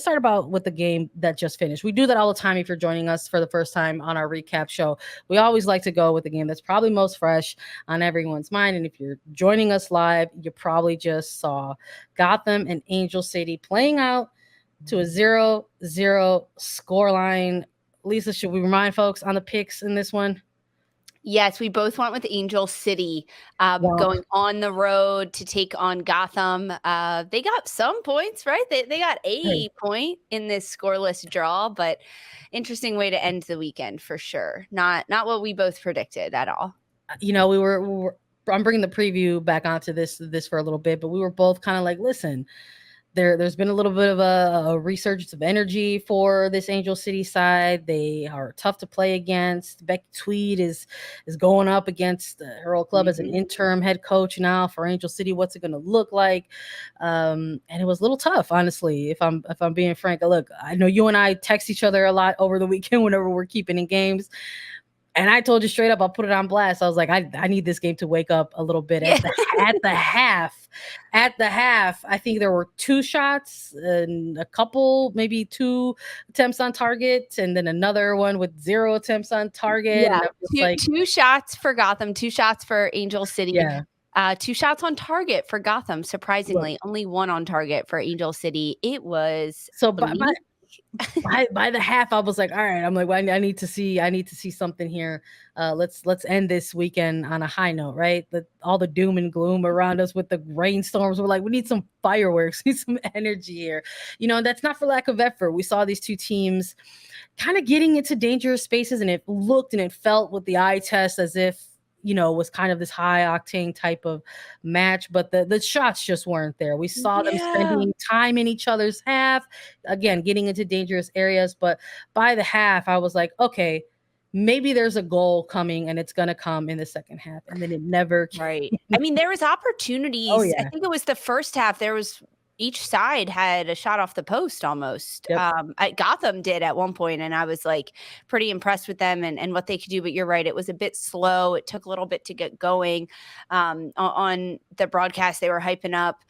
let's start about with the game that just finished. We do that all the time. If you're joining us for the first time on our recap show, we always like to go with the game that's probably most fresh on everyone's mind. And if you're joining us live, you probably just saw Gotham and Angel City playing out to a 0-0 scoreline. Lisa, should we remind folks on the picks in this one? Yes, we both went with Angel City going on the road to take on Gotham. They got some points, right? They got a point in this scoreless draw, but interesting way to end the weekend for sure. Not what we both predicted at all. We were I'm bringing the preview back onto this for a little bit, but we were both kind of like, listen, there's been a little bit of a resurgence of energy for this Angel City side. They are tough to play against. Becky Tweed is going up against her old club as an interim head coach now for Angel City. What's it going to look like? And it was a little tough, honestly, if I'm being frank. Look, I know you and I text each other a lot over the weekend whenever we're keeping in games. And I told you straight up, I'll put it on blast. I was like, I need this game to wake up a little bit. At the half, I think there were 2 shots and a couple, maybe 2 attempts on target, and then another one with 0 attempts on target. Yeah, and 2 shots for Gotham, 2 shots for Angel City. Yeah. 2 shots on target for Gotham. Surprisingly, only 1 on target for Angel City. It was so by the half, I was like, all right, I'm like, well, I need to see something here. Let's end this weekend on a high note, right? All the doom and gloom around us with the rainstorms. We're like, we need some fireworks, we need some energy here. That's not for lack of effort. We saw these 2 teams kind of getting into dangerous spaces, and it looked and it felt with the eye test as if was kind of this high octane type of match, but the shots just weren't there. We saw them spending time in each other's half, again, getting into dangerous areas. But by the half, I was like, okay, maybe there's a goal coming and it's going to come in the second half. And then it never came. Right. I mean, there was opportunities. Oh, yeah. I think it was the first half. Each side had a shot off the post almost. Yep. Gotham did at one point, and I was like pretty impressed with them and what they could do. But you're right, it was a bit slow. It took a little bit to get going. On the broadcast, they were hyping up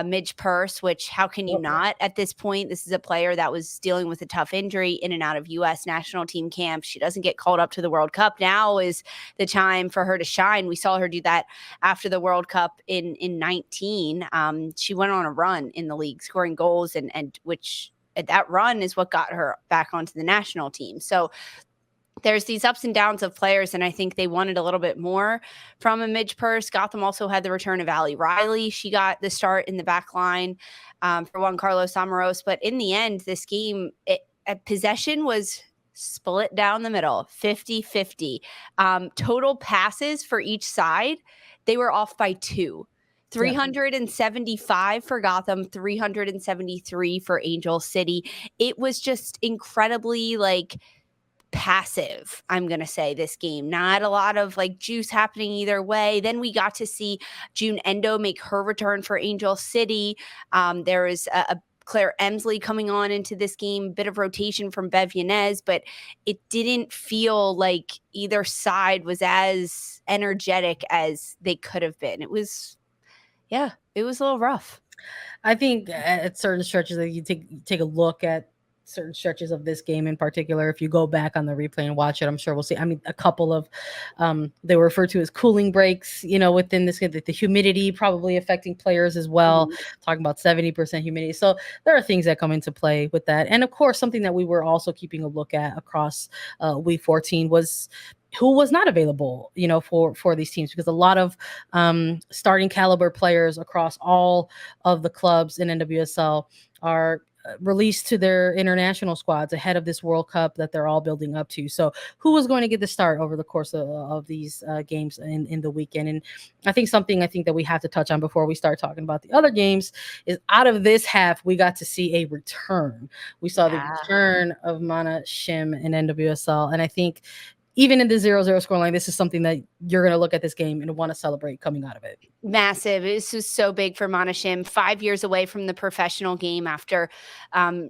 Midge Purse, which how can you not at this point? This is a player that was dealing with a tough injury in and out of U.S. national team camp. She doesn't get called up to the World Cup. Now is the time for her to shine. We saw her do that after the World Cup in 19. She went on a run in the league, scoring goals, and which that run is what got her back onto the national team. So there's these ups and downs of players, and I think they wanted a little bit more from a Midge Purse. Gotham also had the return of Allie Riley. She got the start in the back line for Juan Carlos Amoros. But in the end, this game, possession was split down the middle, 50-50. Total passes for each side, they were off by 2. 375 for Gotham, 373 for Angel City. It was just incredibly passive, I'm going to say, this game. Not a lot of juice happening either way. Then we got to see June Endo make her return for Angel City. There was a Claire Emsley coming on into this game, bit of rotation from Bev Yanez, but it didn't feel like either side was as energetic as they could have been. It was a little rough. I think at certain stretches that you take a look at certain stretches of this game in particular, if you go back on the replay and watch it, I'm sure we'll see. I mean, a couple of they were referred to as cooling breaks, within this game, the humidity probably affecting players as well, talking about 70% humidity. So there are things that come into play with that. And of course, something that we were also keeping a look at across week 14 was who was not available, for these teams, because a lot of starting caliber players across all of the clubs in NWSL are released to their international squads ahead of this World Cup that they're all building up to. So who was going to get the start over the course of these games in the weekend? And I think that we have to touch on before we start talking about the other games is out of this half, we got to see a return. We saw the return of Mana Shim in NWSL. And I think even in the 0-0 scoreline, this is something that you're going to look at this game and want to celebrate coming out of it. Massive. This was so big for Mana Shim, 5 years away from the professional game after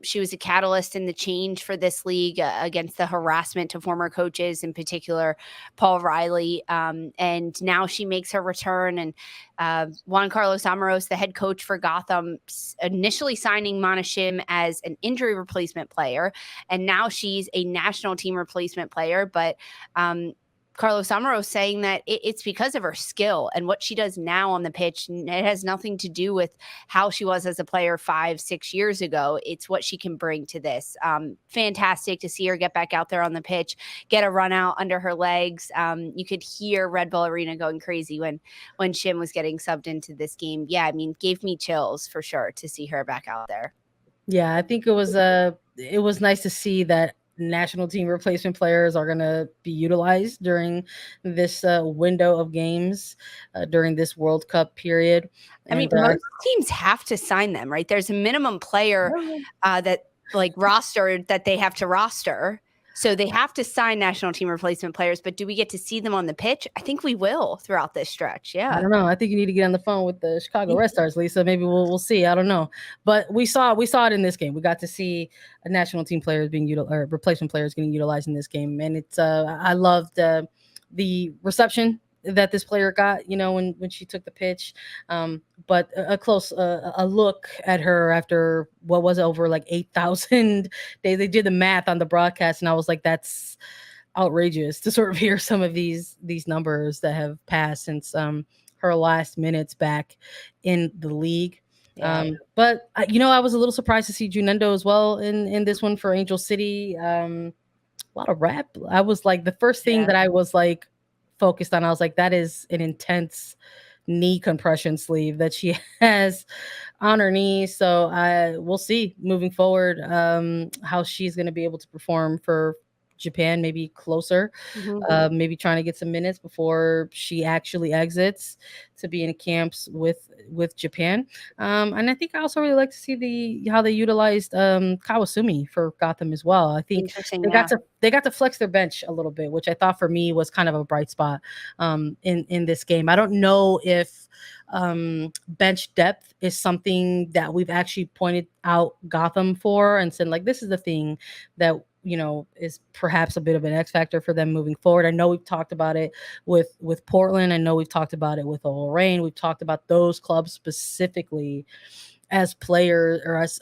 she was a catalyst in the change for this league against the harassment to former coaches, in particular Paul Riley. And now she makes her return, and Juan Carlos Amaros, the head coach for Gotham, initially signing Mana Shim as an injury replacement player, and now she's a national team replacement player. But Carlos Amaros saying that it's because of her skill and what she does now on the pitch. It has nothing to do with how she was as a player 5-6 years ago. It's what she can bring to this. Fantastic to see her get back out there on the pitch, get a run out under her legs. You could hear Red Bull Arena going crazy when Shim was getting subbed into this game. Yeah, I mean, gave me chills for sure to see her back out there. Yeah, I think it was nice to see that national team replacement players are going to be utilized during this window of games during this World Cup period. I mean, most teams have to sign them, right? There's a minimum player that like rostered that they have to roster. So they have to sign national team replacement players, but do we get to see them on the pitch? I think we will throughout this stretch. Yeah. I don't know. I think you need to get on the phone with the Chicago Red Stars, Lisa. Maybe we'll see. I don't know. But we saw it in this game. We got to see a national team players being utilized, or replacement players getting utilized in this game. And it's I loved the reception that this player got, when she took the pitch. But a close a look at her after what was over like 8,000 days. They did the math on the broadcast, and I was like, that's outrageous to sort of hear some of these numbers that have passed since her last minutes back in the league. Yeah. But I was a little surprised to see Junendo as well in this one for Angel City. A lot of rap. I was like, the first thing that I was like focused on, I was like, that is an intense knee compression sleeve that she has on her knee. So we'll see moving forward how she's going to be able to perform for Japan, maybe closer, maybe trying to get some minutes before she actually exits to be in camps with Japan. And I think I also really like to see how they utilized Kawasumi for Gotham as well. I think they got to flex their bench a little bit, which I thought for me was kind of a bright spot in this game. I don't know if bench depth is something that we've actually pointed out Gotham for and said, like, this is the thing that is perhaps a bit of an X factor for them moving forward. I know we've talked about it with Portland. I know we've talked about it with Lorraine. We've talked about those clubs specifically as players or as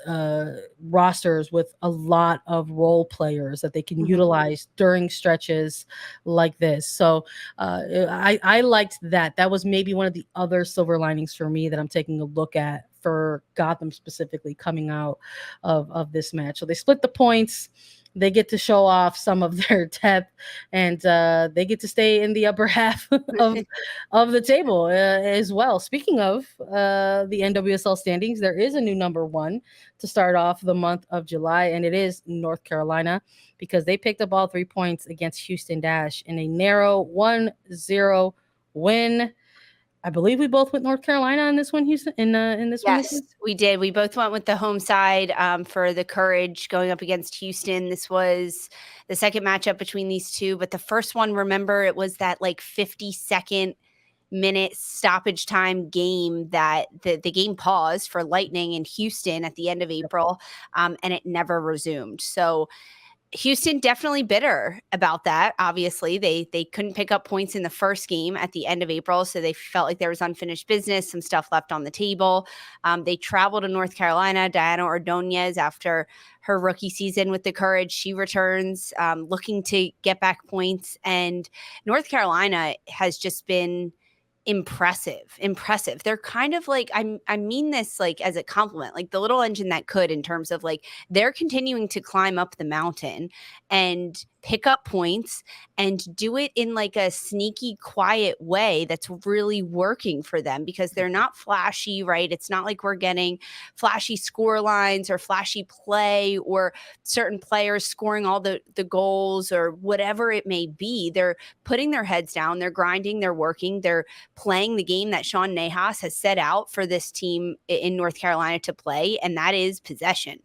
rosters with a lot of role players that they can utilize during stretches like this. So I liked that. That was maybe one of the other silver linings for me that I'm taking a look at for Gotham specifically coming out of this match. So they split the points. They get to show off some of their depth, and they get to stay in the upper half of the table as well. Speaking of the NWSL standings, there is a new number one to start off the month of July, and it is North Carolina, because they picked up all 3 points against Houston Dash in a narrow 1-0 win. I believe we both went North Carolina in this one, Houston. In this one, yes, we did. We both went with the home side for the Courage going up against Houston. This was the second matchup between these two, but the first one, remember, it was that like 52nd minute stoppage time game that the game paused for Lightning in Houston at the end of April, and it never resumed. So Houston definitely bitter about that. Obviously, they couldn't pick up points in the first game at the end of April, so they felt like there was unfinished business, some stuff left on the table. They traveled to North Carolina. Diana Ordonez, after her rookie season with the Courage, she returns looking to get back points, and North Carolina has just been impressive. They're kind of like, I mean this like as a compliment, like the little engine that could, in terms of like they're continuing to climb up the mountain and pick up points and do it in like a sneaky, quiet way that's really working for them, because they're not flashy, right? It's not like we're getting flashy score lines or flashy play or certain players scoring all the goals or whatever it may be. They're putting their heads down, they're grinding, they're working, they're playing the game that Sean Nahas has set out for this team in North Carolina to play, and that is possession,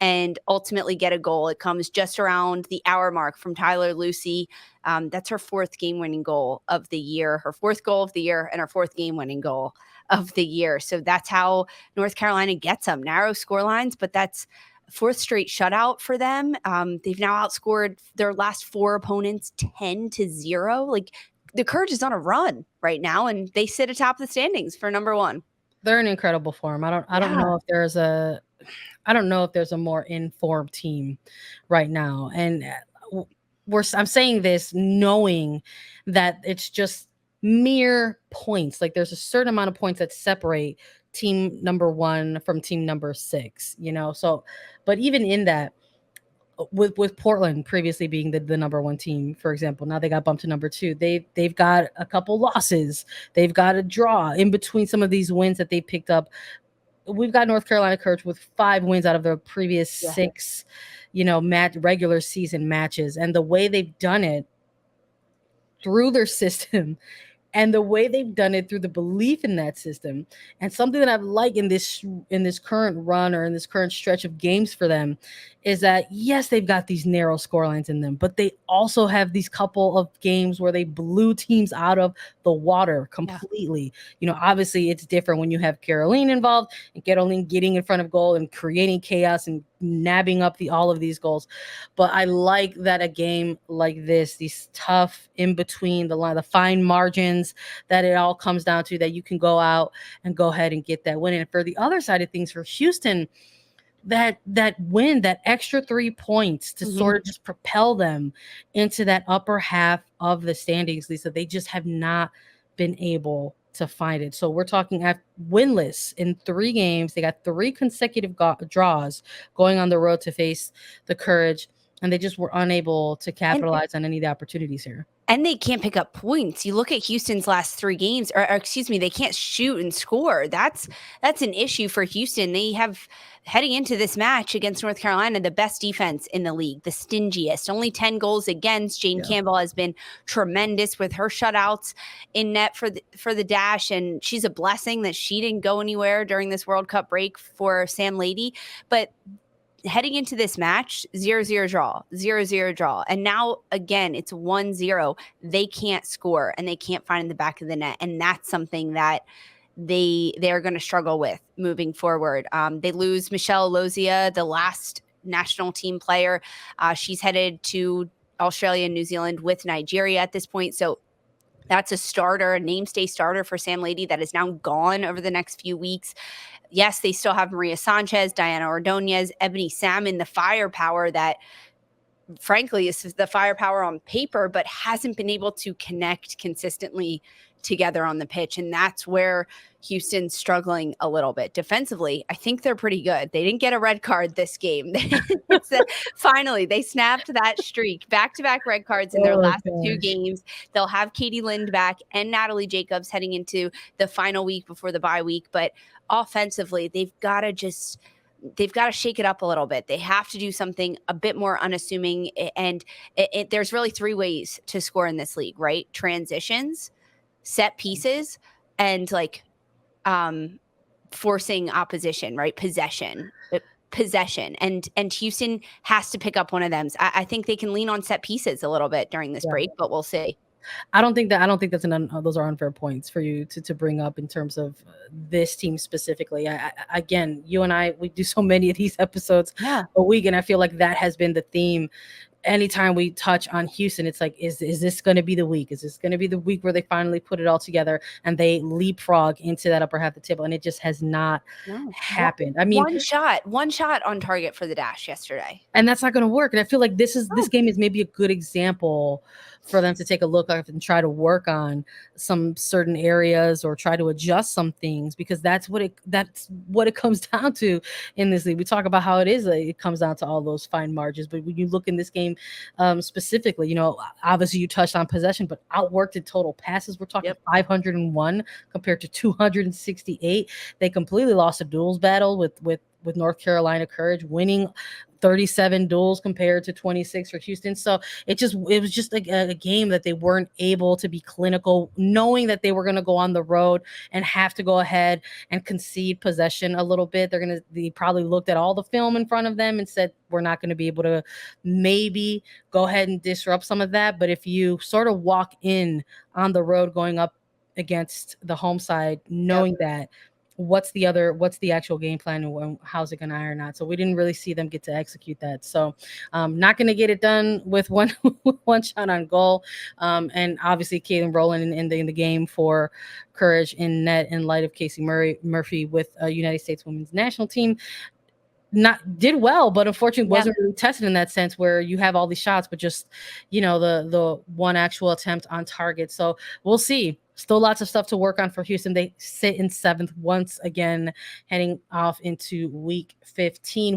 and ultimately get a goal. It comes just around the hour mark from Tyler Lucy. That's her fourth game-winning goal of the year, her fourth goal of the year, and her fourth game-winning goal of the year. So that's how North Carolina gets them. Narrow score lines, but that's fourth straight shutout for them. They've now outscored their last 4 opponents 10-0. Like, the Courage is on a run right now, and they sit atop the standings for number 1. They're in incredible form. I don't know if there's a more informed team right now. And I'm saying this knowing that it's just mere points. Like there's a certain amount of points that separate team number 1 from team number 6, So, but even in that, with Portland previously being the number 1 team, for example, now they got bumped to number 2. They've got a couple losses. They've got a draw in between some of these wins that they picked up. We've got North Carolina Courage with 5 wins out of their previous 6, regular season matches. And the way they've done it through their system and the way they've done it through the belief in that system, and something that I've liked in this current run or in this current stretch of games for them is that, yes, they've got these narrow scorelines in them, but they also have these couple of games where they blew teams out of the water completely. Obviously it's different when you have Carolin involved and Carolin getting in front of goal and creating chaos and nabbing up all of these goals. But I like that a game like this, these tough in between the fine margins that it all comes down to, that you can go out and go ahead and get that win. And for the other side of things, for Houston, that win, that extra 3 points to sort of just propel them into that upper half of the standings, Lisa, they just have not been able to find it. So we're talking at winless in 3 games. They got 3 consecutive draws going on the road to face the Courage, and they just were unable to capitalize on any of the opportunities here. And they can't pick up points. You look at Houston's last 3 games, or excuse me, they can't shoot and score. That's an issue for Houston. They have, heading into this match against North Carolina, the best defense in the league, the stingiest. Only 10 goals against. Jane Campbell has been tremendous with her shutouts in net for the Dash, and she's a blessing that she didn't go anywhere during this World Cup break for Sam Lady. But heading into this match, 0-0 draw, 0-0 draw. And now, again, it's 1-0. They can't score, and they can't find in the back of the net. And that's something that they're going to struggle with moving forward. They lose Michelle Lozia, the last national team player. She's headed to Australia and New Zealand with Nigeria at this point. So that's a starter, a namestay starter for Sam Lady that is now gone over the next few weeks. Yes, they still have Maria Sanchez, Diana Ordonez, Ebony Salmon, the firepower that, frankly, is the firepower on paper, but hasn't been able to connect consistently together on the pitch. And that's where Houston's struggling a little bit. Defensively, I think they're pretty good. They didn't get a red card this game. Finally, they snapped that streak. Back-to-back red cards in their last 2 games. They'll have Katie Lind back and Natalie Jacobs heading into the final week before the bye week. But offensively, they've got to shake it up a little bit. They have to do something a bit more unassuming. And there's really 3 ways to score in this league, right? Transitions, set pieces, and forcing opposition, right? Possession. And Houston has to pick up one of them. I think they can lean on set pieces a little bit during this break, but we'll see. I don't think that's those are unfair points for you to bring up in terms of this team specifically. Again, you and we do so many of these episodes a week, and I feel like that has been the theme. Anytime we touch on Houston, it's like, is this going to be the week? Is this going to be the week where they finally put it all together and they leapfrog into that upper half of the table? And it just has not happened. I mean, one shot on target for the Dash yesterday, and that's not going to work. And I feel like this game is maybe a good example for them to take a look at and try to work on some certain areas or try to adjust some things, because that's what it comes down to in this league. We talk about how it comes down to all those fine margins, but when you look in this game specifically, obviously you touched on possession, but outworked in total passes. We're talking 501 compared to 268. They completely lost a duels battle with North Carolina Courage, winning 37 duels compared to 26 for Houston. So it was just a game that they weren't able to be clinical, knowing that they were going to go on the road and have to go ahead and concede possession a little bit. They probably looked at all the film in front of them and said, we're not going to be able to maybe go ahead and disrupt some of that. But if you sort of walk in on the road going up against the home side, knowing that what's the actual game plan and how's it going to iron out. So we didn't really see them get to execute that. So not going to get it done with one shot on goal. And obviously Caitlin Rowland in the game for Courage in net in light of Casey Murphy with United States women's national team. Did well, but unfortunately wasn't really tested in that sense where you have all these shots, but just, the one actual attempt on target. So we'll see. Still lots of stuff to work on for Houston. They sit in 7th once again, heading off into week 15.